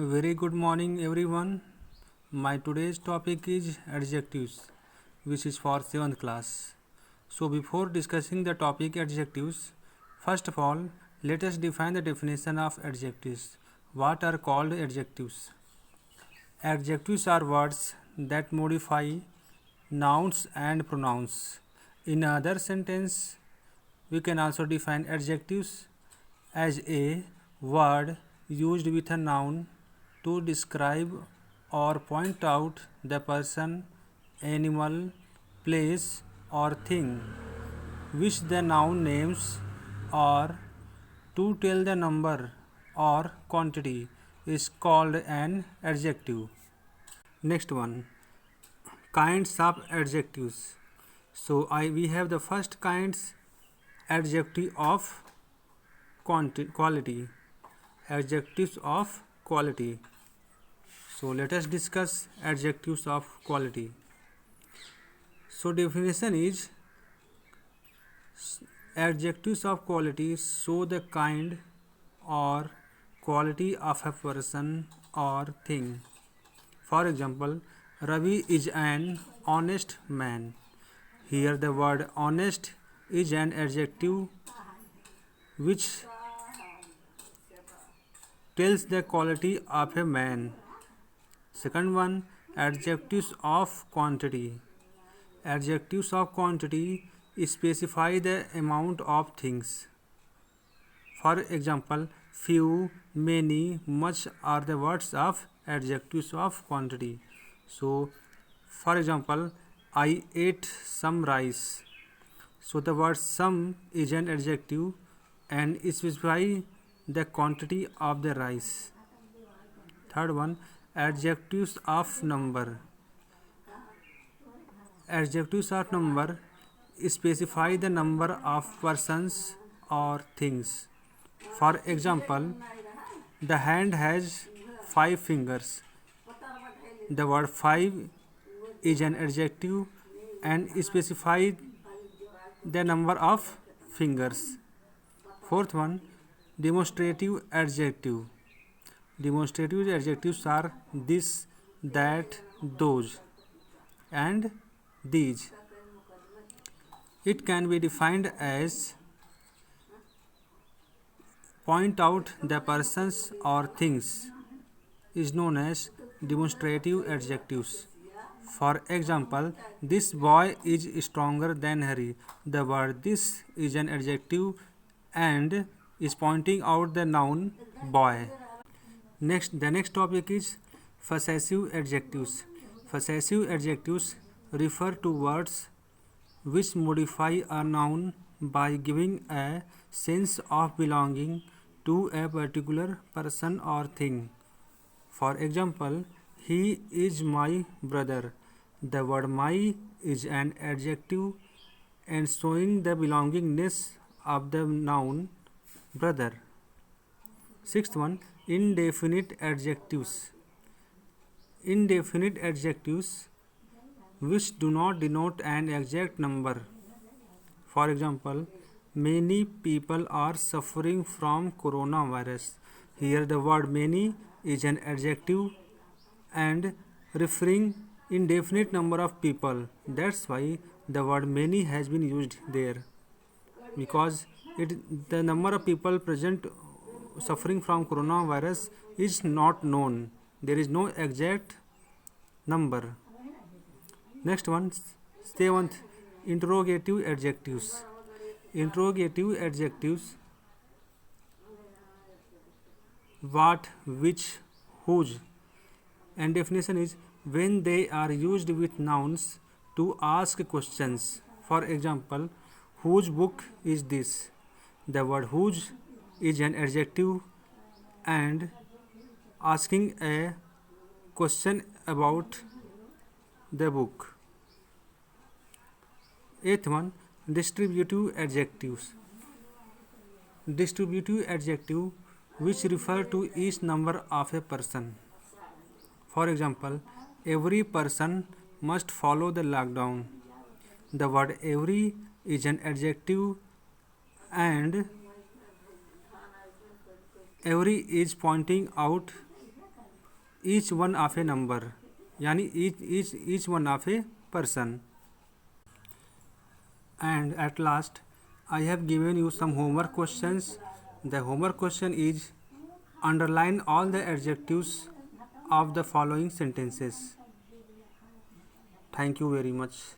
Very good morning, everyone. My today's topic is adjectives, which is for 7th class. So, before discussing the topic adjectives, first of all, let us define the definition of adjectives. What are called adjectives? Adjectives are words that modify nouns and pronouns. In other sentence, we can also define adjectives as a word used with a noun to describe or point out the person, animal, place, or thing which the noun names, or to tell the number or quantity is called an adjective. Next one, kinds of adjectives. So we have the first kinds, adjective of quality. Adjectives of quality. So let us discuss adjectives of quality. So definition is, adjectives of quality show the kind or quality of a person or thing. For example, Ravi is an honest man. Here the word honest is an adjective which tells the quality of a man. Second one, adjectives of quantity. Adjectives of quantity specify the amount of things. For example, few, many, much are the words of adjectives of quantity. So, for example, I ate some rice. So, the word some is an adjective and specify the quantity of the rice. Third one, adjectives of number. Adjectives of number specify the number of persons or things. For example, the hand has 5 fingers. The word 5 is an adjective and specifies the number of fingers. Fourth one, demonstrative adjective. Demonstrative adjectives are this, that, those, and these. It can be defined as point out the persons or things is known as demonstrative adjectives. For example, this boy is stronger than Harry. The word this is an adjective and is pointing out the noun boy. The next topic is possessive adjectives. Possessive adjectives refer to words which modify a noun by giving a sense of belonging to a particular person or thing. For example, he is my brother. The word my is an adjective and showing the belongingness of the noun brother. Sixth one, indefinite adjectives. Indefinite adjectives which do not denote an exact number. For example, many people are suffering from coronavirus. Here the word many is an adjective and referring indefinite number of people. That's why the word many has been used there, because the number of people present suffering from coronavirus is not known. There is no exact number. Next one, seventh, interrogative adjectives. Interrogative adjectives, what, which, whose, and definition is when they are used with nouns to ask questions. For example, whose book is this? The word whose is an adjective and asking a question about the book. Eighth one, distributive adjectives. Distributive adjective which refer to each number of a person. For example, every person must follow the lockdown. The word every is an adjective and every is pointing out each one of a number, यानी each one of a person. And at last I have given you some homework questions. The homework question is, underline all the adjectives of the following sentences. Thank you very much.